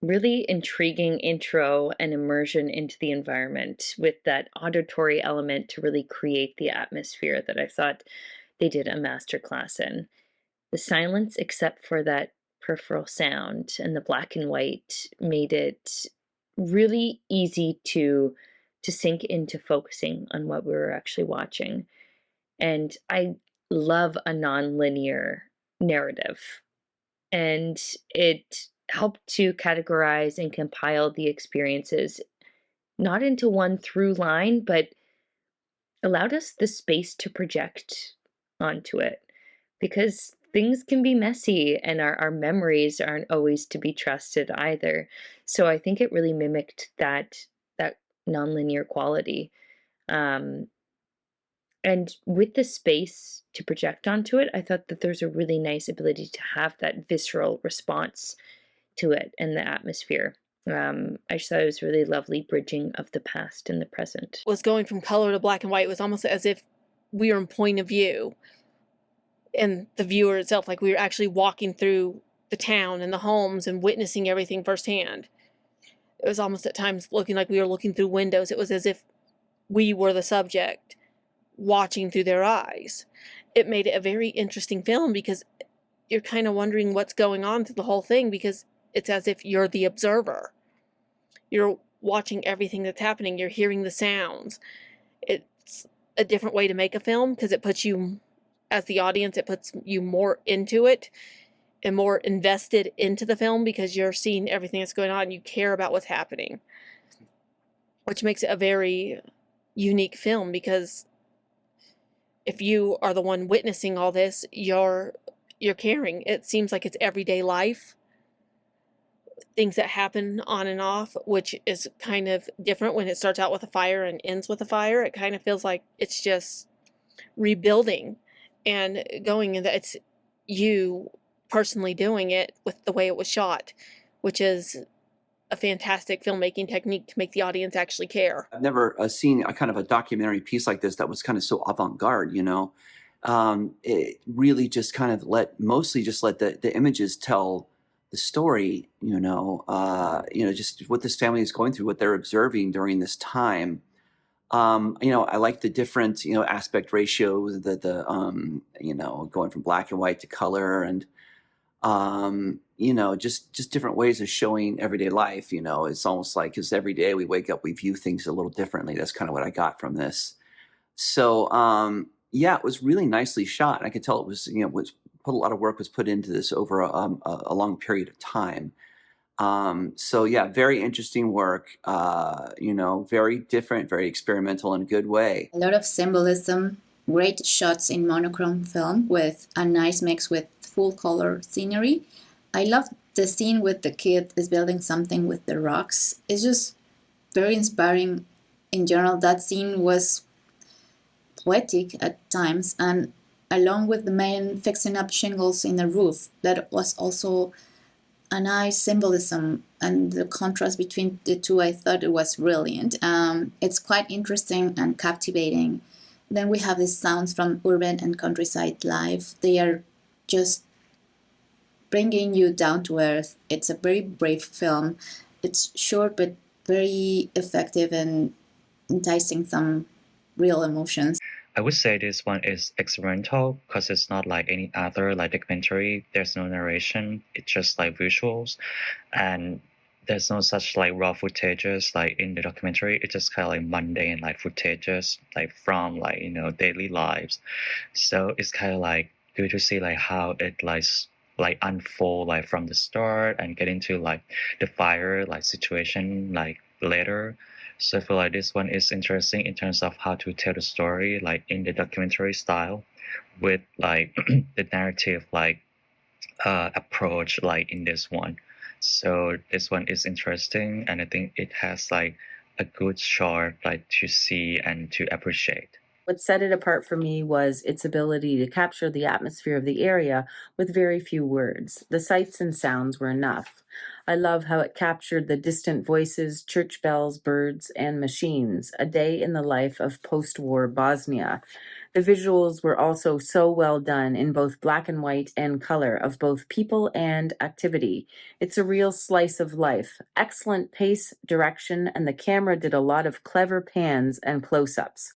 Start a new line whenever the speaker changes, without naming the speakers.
really intriguing intro and immersion into the environment with that auditory element to really create the atmosphere that I thought they did a masterclass in. The silence, except for that peripheral sound and the black and white, made it really easy to sink into focusing on what we were actually watching. And I love a non-linear narrative, and it helped to categorize and compile the experiences not into one through line, but allowed us the space to project onto it, because things can be messy and our memories aren't always to be trusted either. So I think it really mimicked that nonlinear quality. Um, and with the space to project onto it, I thought that there's a really nice ability to have that visceral response to it and the atmosphere. I just thought it was really lovely bridging of the past and the present.
Was going from color to black and white was almost as if we were in point of view and the viewer itself, like we were actually walking through the town and the homes and witnessing everything firsthand. It was almost at times looking like we were looking through windows. It was as if we were the subject watching through their eyes. It made it a very interesting film because you're kind of wondering what's going on through the whole thing, because it's as if you're the observer. You're watching everything that's happening. You're hearing the sounds. It's a different way to make a film because it puts you, as the audience, it puts you more into it and more invested into the film because you're seeing everything that's going on and you care about what's happening, which makes it a very unique film because if you are the one witnessing all this, you're caring. It seems like it's everyday life, things that happen on and off, which is kind of different when it starts out with a fire and ends with a fire. It kind of feels like it's just rebuilding and going, and it's you personally doing it with the way it was shot, which is a fantastic filmmaking technique to make the audience actually care.
I've never seen a kind of a documentary piece like this that was kind of so avant-garde, you know. It really just kind of mostly just let the images tell the story, just what this family is going through, what they're observing during this time. I like the different, aspect ratios, going from black and white to color, and just different ways of showing everyday life. It's almost like, because every day we wake up, we view things a little differently. That's kind of what I got from this. So yeah, it was really nicely shot. I could tell it was, was put a lot of work was put into this over a long period of time. So yeah, very interesting work. Very different, very experimental in a good way.
A lot of symbolism, great shots in monochrome film with a nice mix with full color scenery. I love the scene with the kid is building something with the rocks. It's just very inspiring in general. That scene was poetic at times, and along with the man fixing up shingles in the roof, that was also a nice symbolism, and the contrast between the two, I thought it was brilliant. It's quite interesting and captivating. Then we have these sounds from urban and countryside life. They are just bringing you down to earth. It's a very brave film. It's short but very effective and enticing some real emotions.
I would say this one is experimental because it's not like any other like documentary. There's no narration. It's just like visuals, and there's no such like raw footages like in the documentary. It's just kind of like mundane like footages like from like daily lives. So it's kind of like good to see like how it like unfold like from the start and get into like the fire like situation like later. So I feel like this one is interesting in terms of how to tell the story, like in the documentary style, with like the narrative like approach like in this one. So this one is interesting, and I think it has like a good shot like to see and to appreciate.
What set it apart for me was its ability to capture the atmosphere of the area with very few words. The sights and sounds were enough. I love how it captured the distant voices, church bells, birds, and machines, a day in the life of post-war Bosnia. The visuals were also so well done in both black and white and color of both people and activity. It's a real slice of life. Excellent pace, direction, and the camera did a lot of clever pans and close-ups.